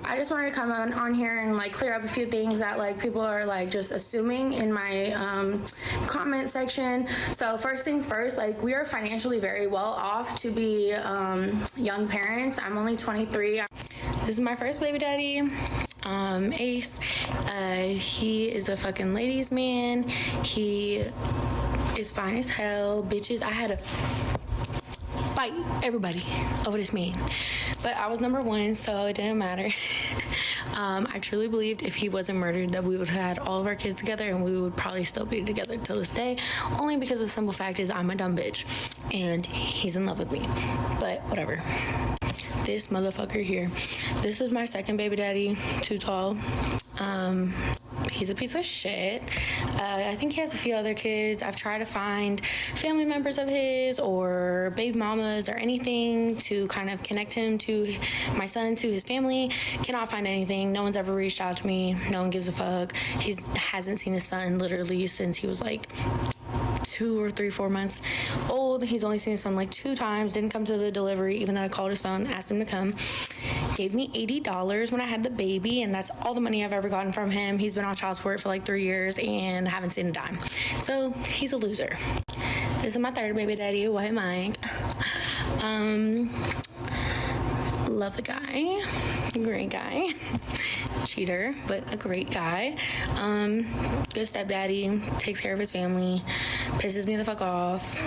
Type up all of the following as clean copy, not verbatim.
I just wanted to come on here and like clear up a few things that like people are like just assuming in my comment section. So first things first, like we are financially very well off to be young parents. I'm only 23. This is my first baby daddy, Ace. He is a fucking ladies man. He is fine as hell. Bitches, I had to fight everybody over this man, but I was number one, so it didn't matter. I truly believed if he wasn't murdered that we would have had all of our kids together and we would probably still be together till this day, only because the simple fact is I'm a dumb bitch and he's in love with me. But whatever. This motherfucker here, this is my second baby daddy, too tall. He's a piece of shit. I think he has a few other kids. I've tried to find family members of his or baby mamas or anything to kind of connect him to my son, to his family. Cannot find anything. No one's ever reached out to me. No one gives a fuck. He hasn't seen his son literally since he was like 2 or 3, 4 months old. He's only seen his son like 2 times. Didn't come to the delivery, even though I called his phone, asked him to come. Gave me $80 when I had the baby, and that's all the money I've ever gotten from him. He's been on child support for like 3 years and haven't seen a dime. So he's a loser. This is my third baby daddy, White Mike. Love the guy. Great guy. Cheater, but a great guy. Good stepdaddy, takes care of his family, pisses me the fuck off.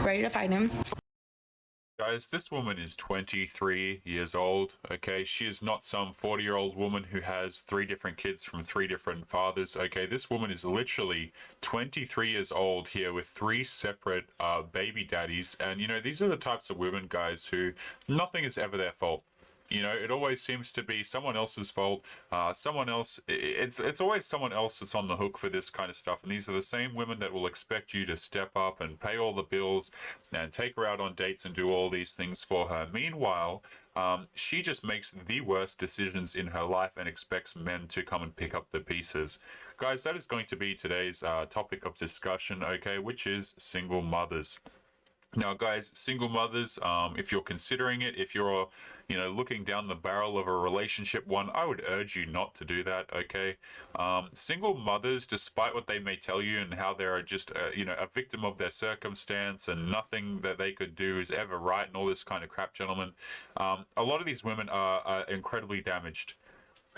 Ready to fight him. Guys, this woman is 23 years old, okay? She is not some 40-year-old woman who has 3 different kids from 3 different fathers, okay? This woman is literally 23 years old here with 3 separate baby daddies. And, you know, these are the types of women, guys, who nothing is ever their fault. You know, it always seems to be someone else's fault. Someone else, it's always someone else that's on the hook for this kind of stuff. And these are the same women that will expect you to step up and pay all the bills and take her out on dates and do all these things for her. Meanwhile, she just makes the worst decisions in her life and expects men to come and pick up the pieces. Guys, that is going to be today's topic of discussion, okay, which is single mothers. Now, guys, single mothers, if you're considering it, if you're, you know, looking down the barrel of a relationship one, I would urge you not to do that, okay? Single mothers, despite what they may tell you and how they're just, you know, a victim of their circumstance and nothing that they could do is ever right and all this kind of crap, gentlemen, a lot of these women are incredibly damaged.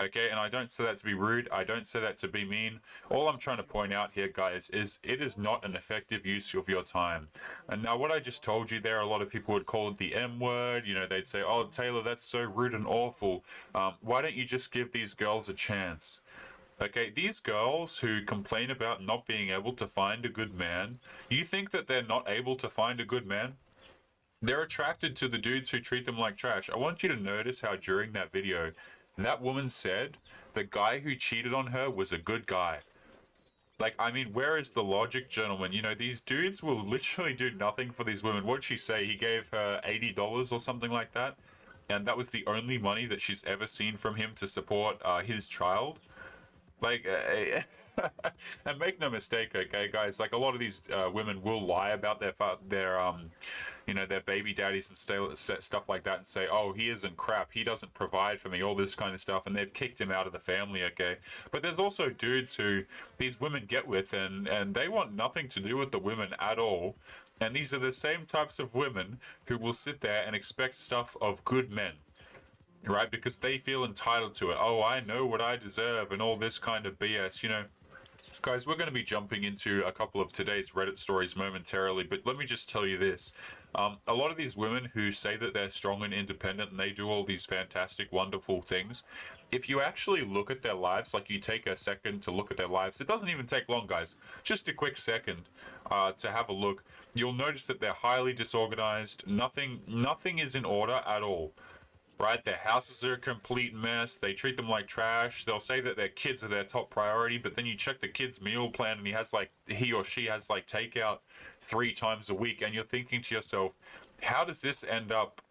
Okay, and I don't say that to be rude. I don't say that to be mean. All I'm trying to point out here, guys, is it is not an effective use of your time. And now what I just told you there, a lot of people would call it the M word. You know, they'd say, oh, Taylor, that's so rude and awful. Why don't you just give these girls a chance? Okay, these girls who complain about not being able to find a good man, you think that they're not able to find a good man? They're attracted to the dudes who treat them like trash. I want you to notice how during that video, that woman said the guy who cheated on her was a good guy. Like, I mean, where is the logic, gentlemen? You know, these dudes will literally do nothing for these women. What'd she say? He gave her $80 or something like that? And that was the only money that she's ever seen from him to support his child? Like, and make no mistake, okay, guys, like a lot of these women will lie about their you know, their baby daddies and stuff like that and say, oh, he isn't crap, he doesn't provide for me, all this kind of stuff, and they've kicked him out of the family, okay? But there's also dudes who these women get with and they want nothing to do with the women at all. And these are the same types of women who will sit there and expect stuff of good men. Right, because they feel entitled to it. Oh, I know what I deserve and all this kind of BS, you know. Guys, we're going to be jumping into a couple of today's Reddit stories momentarily, but let me just tell you this. A lot of these women who say that they're strong and independent and they do all these fantastic, wonderful things, if you actually look at their lives, like you take a second to look at their lives, it doesn't even take long, guys. Just a quick second to have a look. You'll notice that they're highly disorganized. Nothing is in order at all. Right, their houses are a complete mess. They treat them like trash. They'll say that their kids are their top priority, but then you check the kid's meal plan and he or she has like takeout 3 times a week, and you're thinking to yourself, how does this end up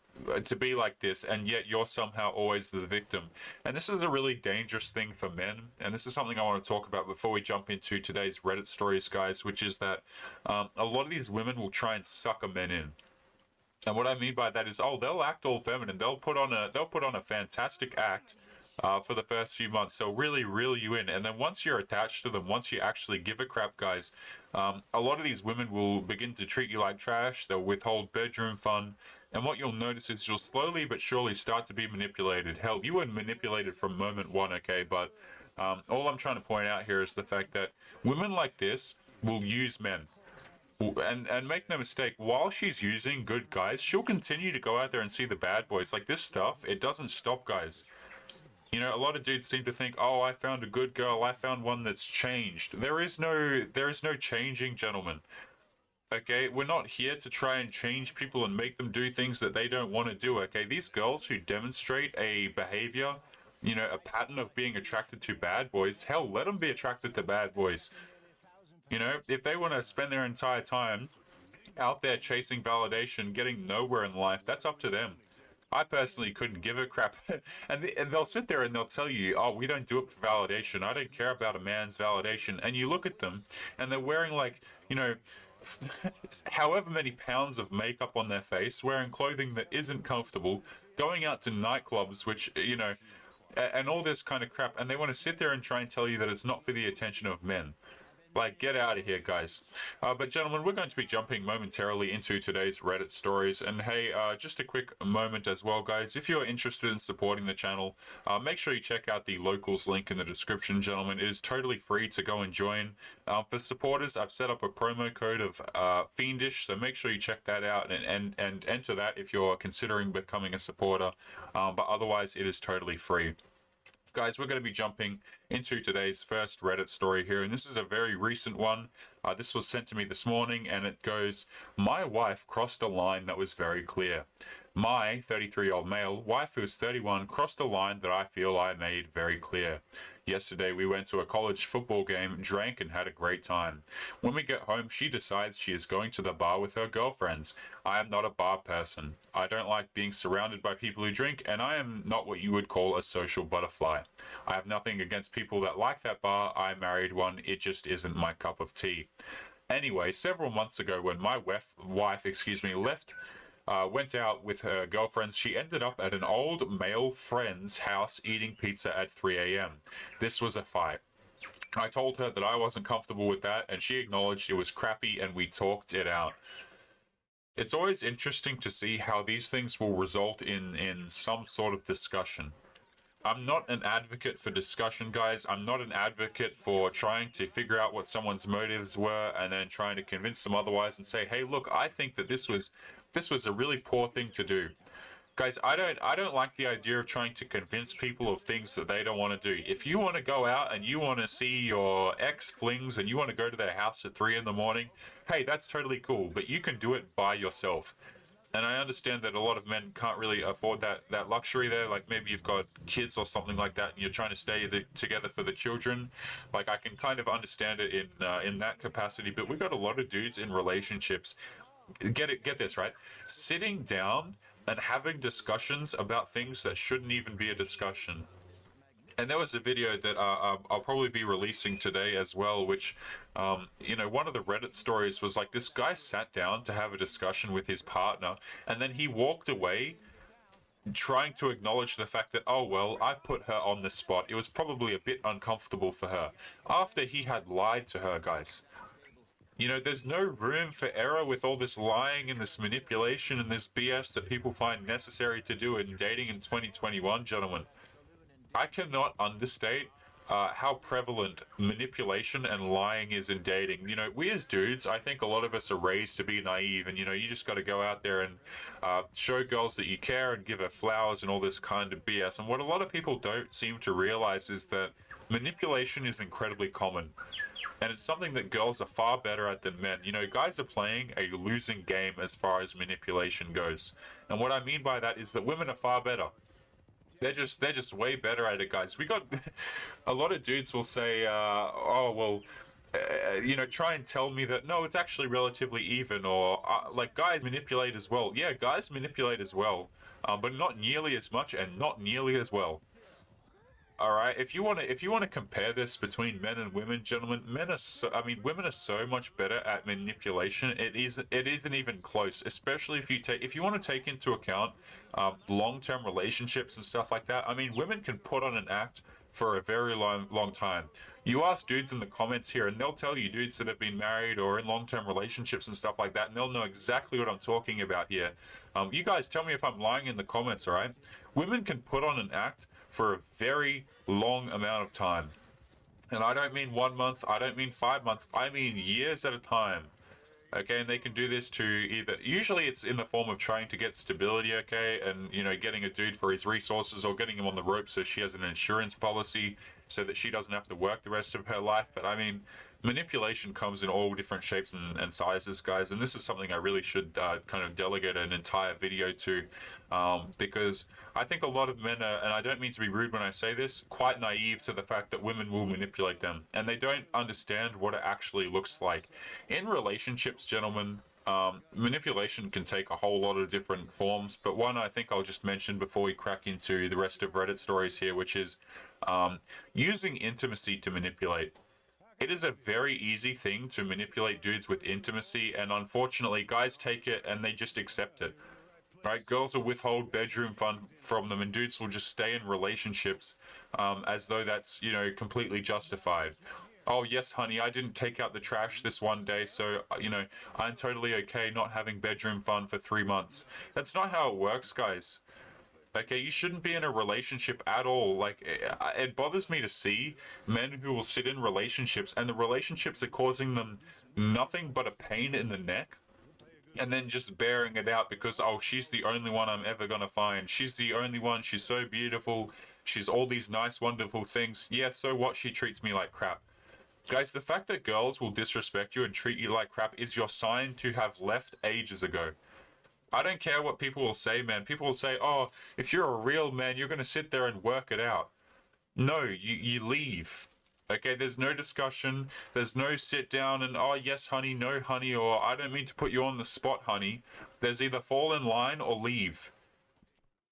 to be like this, and yet you're somehow always the victim? And this is a really dangerous thing for men, and this is something I want to talk about before we jump into today's Reddit stories, guys, which is that a lot of these women will try and sucker men in. And what I mean by that is, oh, they'll act all feminine. They'll put on a fantastic act for the first few months. They'll really reel you in, and then once you're attached to them, once you actually give a crap, guys, a lot of these women will begin to treat you like trash. They'll withhold bedroom fun, and what you'll notice is you'll slowly but surely start to be manipulated. Hell, you were manipulated from moment one, okay? But all I'm trying to point out here is the fact that women like this will use men. And make no mistake, while she's using good guys, she'll continue to go out there and see the bad boys. Like this stuff, it doesn't stop, guys. You know, a lot of dudes seem to think, "Oh, I found a good girl. I found one that's changed." There is no changing, gentlemen. Okay, we're not here to try and change people and make them do things that they don't want to do. Okay, these girls who demonstrate a behavior, a pattern of being attracted to bad boys, hell, let them be attracted to bad boys. If they want to spend their entire time out there chasing validation, getting nowhere in life, that's up to them. I personally couldn't give a crap. And they'll sit there and they'll tell you, oh, we don't do it for validation. I don't care about a man's validation. And you look at them and they're wearing like, however many pounds of makeup on their face, wearing clothing that isn't comfortable, going out to nightclubs, which, and all this kind of crap. And they want to sit there and try and tell you that it's not for the attention of men. Like, get out of here, guys. But gentlemen, we're going to be jumping momentarily into today's Reddit stories. And hey, just a quick moment as well, guys. If you're interested in supporting the channel, make sure you check out the locals link in the description, gentlemen. It is totally free to go and join. For supporters, I've set up a promo code of Fiendish, so make sure you check that out and enter that if you're considering becoming a supporter. But otherwise, it is totally free. Guys, we're going to be jumping into today's first Reddit story here, and this is a very recent one. This was sent to me this morning, and it goes, "My wife crossed a line that was very clear. My 33-year-old male wife, who is 31, crossed a line that I feel I made very clear. Yesterday, we went to a college football game, drank, and had a great time. When we get home, she decides she is going to the bar with her girlfriends. I am not a bar person. I don't like being surrounded by people who drink, and I am not what you would call a social butterfly. I have nothing against people that like that bar. I married one. It just isn't my cup of tea. Anyway, several months ago, when my wife went out with her girlfriends, she ended up at an old male friend's house eating pizza at 3 a.m. This was a fight. I told her that I wasn't comfortable with that, and she acknowledged it was crappy, and we talked it out. It's always interesting to see how these things will result in some sort of discussion. I'm not an advocate for discussion, guys. I'm not an advocate for trying to figure out what someone's motives were and then trying to convince them otherwise and say, hey, look, I think that this was a really poor thing to do. Guys, I don't like the idea of trying to convince people of things that they don't want to do. If you want to go out and you want to see your ex-flings and you want to go to their house at 3 in the morning, hey, that's totally cool, but you can do it by yourself. And I understand that a lot of men can't really afford that luxury there. Like maybe you've got kids or something like that, and you're trying to stay together for the children. Like I can kind of understand it in that capacity. But we've got a lot of dudes in relationships. Get this right, sitting down and having discussions about things that shouldn't even be a discussion. And there was a video that I'll probably be releasing today as well, which, one of the Reddit stories was like this guy sat down to have a discussion with his partner, and then he walked away trying to acknowledge the fact that, oh, well, I put her on the spot. It was probably a bit uncomfortable for her after he had lied to her, guys. There's no room for error with all this lying and this manipulation and this BS that people find necessary to do in dating in 2021, gentlemen. I cannot understate how prevalent manipulation and lying is in dating. We as dudes, I think a lot of us are raised to be naive, and you just got to go out there and show girls that you care and give her flowers and all this kind of BS. And what a lot of people don't seem to realize is that manipulation is incredibly common. And it's something that girls are far better at than men. Guys are playing a losing game as far as manipulation goes. And what I mean by that is that women are far better. They're just way better at it, guys. We got a lot of dudes will say, oh, well, try and tell me that, no, it's actually relatively even, or like guys manipulate as well. Yeah, guys manipulate as well, but not nearly as much and not nearly as well. All right. If you want to compare this between men and women, gentlemen, women are so much better at manipulation. It isn't even close. Especially if you want to take into account long-term relationships and stuff like that. I mean, women can put on an act for a very long time. You ask dudes in the comments here, and they'll tell you, dudes that have been married or in long-term relationships and stuff like that, and they'll know exactly what I'm talking about here. You guys tell me if I'm lying in the comments, all right? Women can put on an act for a very long amount of time. And I don't mean 1 month, I don't mean 5 months, I mean years at a time. Okay, and they can do this to usually it's in the form of trying to get stability, okay, and getting a dude for his resources or getting him on the rope so she has an insurance policy so that she doesn't have to work the rest of her life. But I mean, manipulation comes in all different shapes and sizes, guys, and this is something I really should kind of delegate an entire video to, because I think a lot of men are, and I don't mean to be rude when I say this, quite naive to the fact that women will manipulate them, and they don't understand what it actually looks like. In relationships, gentlemen, manipulation can take a whole lot of different forms, but one I think I'll just mention before we crack into the rest of Reddit stories here, which is using intimacy to manipulate. It is a very easy thing to manipulate dudes with intimacy, and unfortunately, guys take it and they just accept it. Right? Girls will withhold bedroom fun from them, and dudes will just stay in relationships as though that's completely justified. Oh yes, honey, I didn't take out the trash this one day, so I'm totally okay not having bedroom fun for 3 months. That's not how it works, guys. Okay, you shouldn't be in a relationship at all. Like, it bothers me to see men who will sit in relationships and the relationships are causing them nothing but a pain in the neck, and then just bearing it out because, oh, she's the only one I'm ever gonna find. She's the only one. She's so beautiful. She's all these nice, wonderful things. Yeah, so what? She treats me like crap. Guys, the fact that girls will disrespect you and treat you like crap is your sign to have left ages ago. I don't care what people will say, man. People will say, oh, if you're a real man, you're going to sit there and work it out. No, you leave. Okay, there's no discussion. There's no sit down and, oh, yes, honey, no, honey, or I don't mean to put you on the spot, honey. There's either fall in line or leave.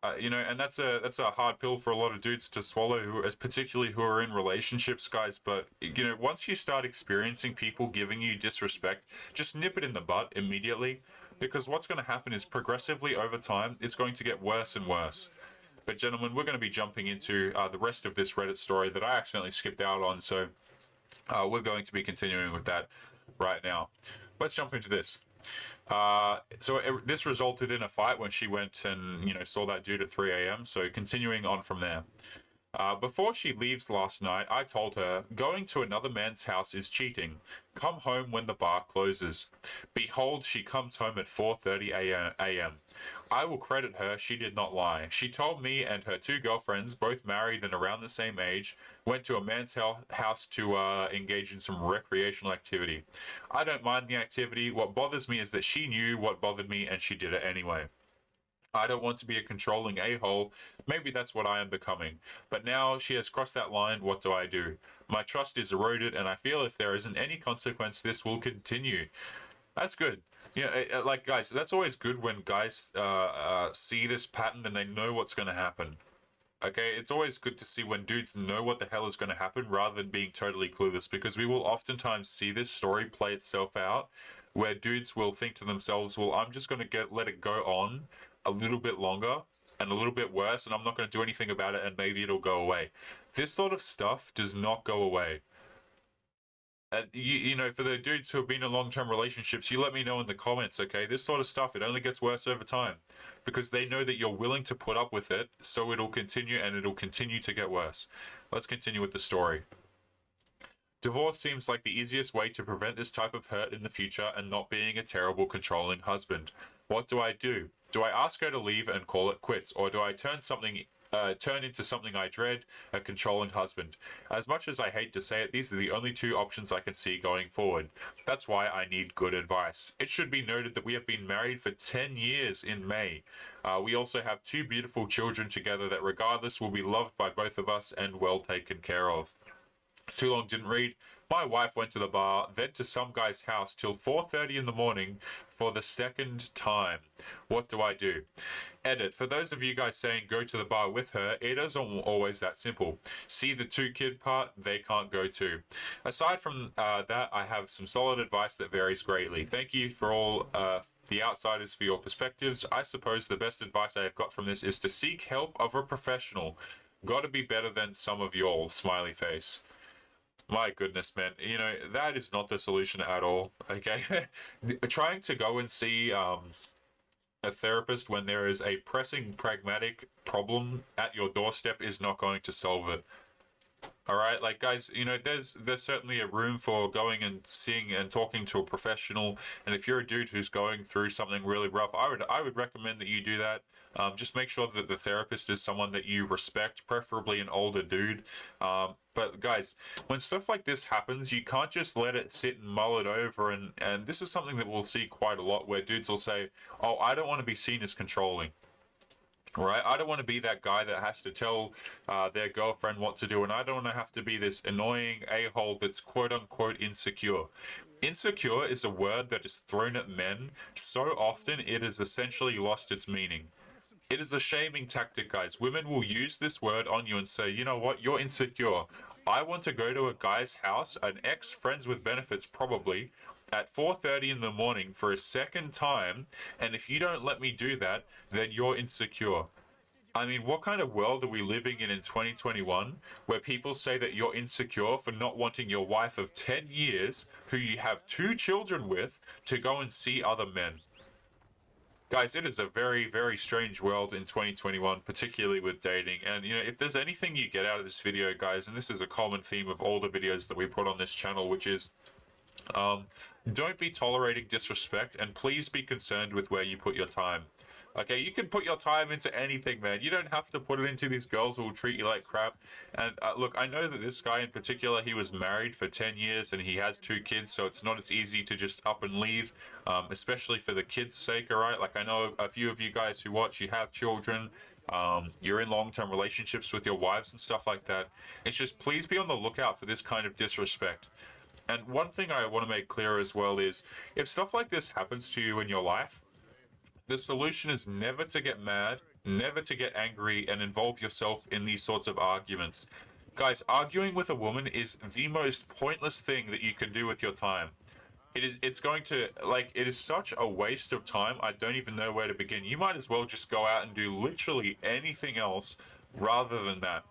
And that's a hard pill for a lot of dudes to swallow, particularly who are in relationships, guys. But once you start experiencing people giving you disrespect, just nip it in the butt immediately, because what's going to happen is progressively over time, it's going to get worse and worse. But gentlemen, we're going to be jumping into the rest of this Reddit story that I accidentally skipped out on, so we're going to be continuing with that right now. Let's jump into this. This resulted in a fight when she went and saw that dude at 3 a.m. So continuing on from there. Before she leaves last night, I told her, going to another man's house is cheating. Come home when the bar closes. Behold, she comes home at 4:30 a.m. I will credit her, she did not lie. She told me and her two girlfriends, both married and around the same age, went to a man's house to engage in some recreational activity. I don't mind the activity. What bothers me is that she knew what bothered me and she did it anyway. I don't want to be a controlling a-hole. Maybe that's what I am becoming. But now she has crossed that line, what do I do? My trust is eroded, and I feel if there isn't any consequence, this will continue. That's good. Like, guys, that's always good when guys see this pattern and they know what's going to happen. Okay, it's always good to see when dudes know what the hell is going to happen rather than being totally clueless, because we will oftentimes see this story play itself out where dudes will think to themselves, well, I'm just going to let it go on a little bit longer and a little bit worse, and I'm not going to do anything about it, and maybe it'll go away. This sort of stuff does not go away. And for the dudes who have been in long-term relationships, you let me know in the comments, okay? This sort of stuff, it only gets worse over time, because they know that you're willing to put up with it, so it'll continue, and it'll continue to get worse. Let's continue with the story. Divorce seems like the easiest way to prevent this type of hurt in the future and not being a terrible controlling husband. What do I do? Do I ask her to leave and call it quits, or do I turn into something I dread, a controlling husband? As much as I hate to say it, these are the only two options I can see going forward. That's why I need good advice. It should be noted that we have been married for 10 years in May. We also have two beautiful children together that regardless will be loved by both of us and well taken care of. Too long, didn't read. My wife went to the bar, then to some guy's house till 4:30 in the morning for the second time. What do I do? Edit. For those of you guys saying go to the bar with her, it isn't always that simple. See the two kid part, they can't go to. Aside from that, I have some solid advice that varies greatly. Thank you for all the outsiders for your perspectives. I suppose the best advice I have got from this is to seek help of a professional. Gotta be better than some of y'all, smiley face. My goodness, man. You know, that is not the solution at all. Okay. Trying to go and see a therapist when there is a pressing pragmatic problem at your doorstep is not going to solve it. All right, like guys, you know, there's certainly a room for going and seeing and talking to a professional. And if you're a dude who's going through something really rough, I would recommend that you do that. Just make sure that the therapist is someone that you respect, preferably an older dude. But guys, when stuff like this happens, you can't just let it sit and mull it over. And this is something that we'll see quite a lot, where dudes will say, "Oh, I don't want to be seen as controlling." Right, I don't want to be that guy that has to tell their girlfriend what to do, and I don't want to have to be this annoying a-hole that's quote unquote insecure. Insecure is a word that is thrown at men so often it has essentially lost its meaning. It is a shaming tactic, guys. Women will use this word on you and say, you know what, you're insecure. I want to go to a guy's house, an ex friends with benefits probably, at 4:30 in the morning for a second time, and if you don't let me do that, then you're insecure. I mean, what kind of world are we living in 2021 where people say that you're insecure for not wanting your wife of 10 years, who you have 2 children with, to go and see other men? Guys, it is a very, very strange world in 2021, particularly with dating. And, you know, if there's anything you get out of this video, guys, and this is a common theme of all the videos that we put on this channel, which is don't be tolerating disrespect, and please be concerned with where you put your time. Okay, you can put your time into anything, man. You don't have to put it into these girls who will treat you like crap. And look, I know that this guy in particular, he was married for 10 years and he has 2 kids, so it's not as easy to just up and leave, especially for the kids' sake, all right? Like, I know a few of you guys who watch, you have children, you're in long-term relationships with your wives and stuff like that. It's just, please be on the lookout for this kind of disrespect. And one thing I want to make clear as well is, if stuff like this happens to you in your life, the solution is never to get mad, never to get angry and involve yourself in these sorts of arguments. Guys, arguing with a woman is the most pointless thing that you can do with your time. It's going to, like, it is such a waste of time, I don't even know where to begin. You might as well just go out and do literally anything else rather than that.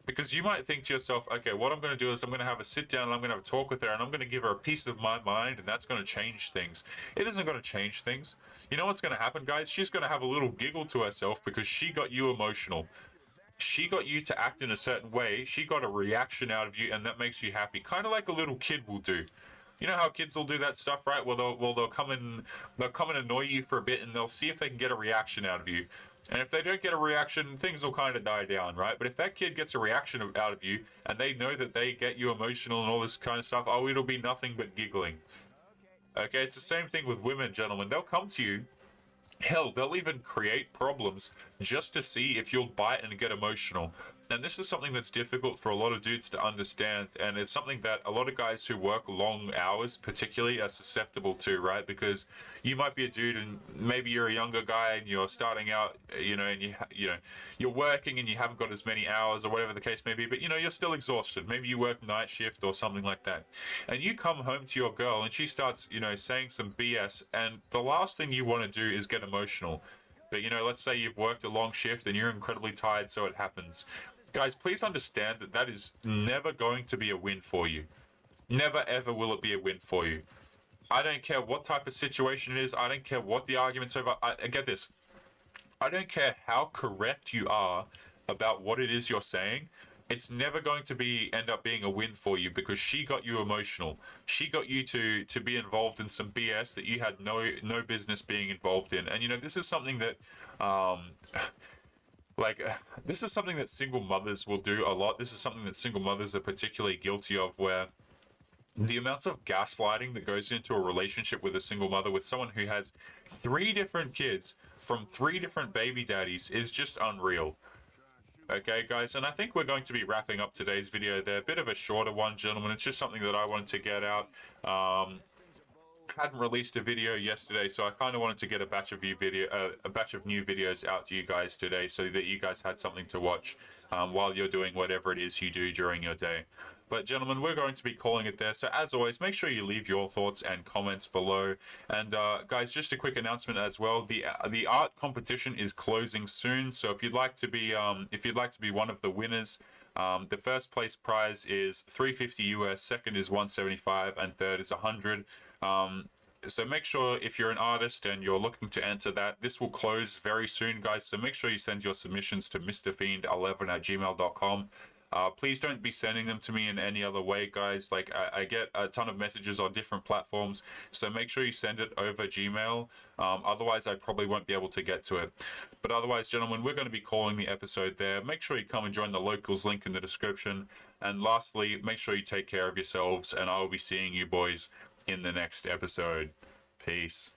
Because you might think to yourself, okay, what I'm going to do is I'm going to have a sit down and I'm going to have a talk with her and I'm going to give her a piece of my mind, and that's going to change things. It isn't going to change things. You know what's going to happen, guys? She's going to have a little giggle to herself because she got you emotional. She got you to act in a certain way. She got a reaction out of you, and that makes you happy. Kind of like a little kid will do. You know how kids will do that stuff, right? Well, they'll come and annoy you for a bit, and they'll see if they can get a reaction out of you. And if they don't get a reaction, things will kind of die down, right? But if that kid gets a reaction out of you, and they know that they get you emotional and all this kind of stuff, oh, it'll be nothing but giggling. Okay, it's the same thing with women, gentlemen. They'll come to you. Hell, they'll even create problems just to see if you'll bite and get emotional. And this is something that's difficult for a lot of dudes to understand, and it's something that a lot of guys who work long hours particularly are susceptible to, right? Because you might be a dude and maybe you're a younger guy and you're starting out, you know, and you're working and you haven't got as many hours or whatever the case may be, but you know, you're still exhausted. Maybe you work night shift or something like that. And you come home to your girl and she starts, you know, saying some BS, and the last thing you want to do is get emotional. But you know, let's say you've worked a long shift and you're incredibly tired, so it happens. Guys, please understand that that is never going to be a win for you. Never ever will it be a win for you. I don't care what type of situation it is. I don't care what the argument's over. I get this. I don't care how correct you are about what it is you're saying. It's never going to end up being a win for you, because she got you emotional. She got you to be involved in some BS that you had no business being involved in. And you know, this is something that this is something that single mothers will do a lot. This is something that single mothers are particularly guilty of, where the amounts of gaslighting that goes into a relationship with a single mother, with someone who has 3 different kids from 3 different baby daddies, is just unreal. Okay, guys, and I think we're going to be wrapping up today's video there. A bit of a shorter one, gentlemen. It's just something that I wanted to get out. Hadn't released a video yesterday, so I kind of wanted to get a batch of new videos out to you guys today, so that you guys had something to watch while you're doing whatever it is you do during your day. But gentlemen, we're going to be calling it there. So as always, make sure you leave your thoughts and comments below. And guys, just a quick announcement as well: the art competition is closing soon. So if you'd like to be one of the winners, the first place prize is $350 US, second is $175, and third is $100. So make sure, if you're an artist and you're looking to enter that, this will close very soon, guys. So make sure you send your submissions to mrfiend11@gmail.com. Please don't be sending them to me in any other way, guys. Like, I get a ton of messages on different platforms, so make sure you send it over Gmail. Otherwise, I probably won't be able to get to it. But otherwise, gentlemen, we're going to be calling the episode there. Make sure you come and join the locals link in the description. And lastly, make sure you take care of yourselves, and I will be seeing you boys in the next episode. Peace.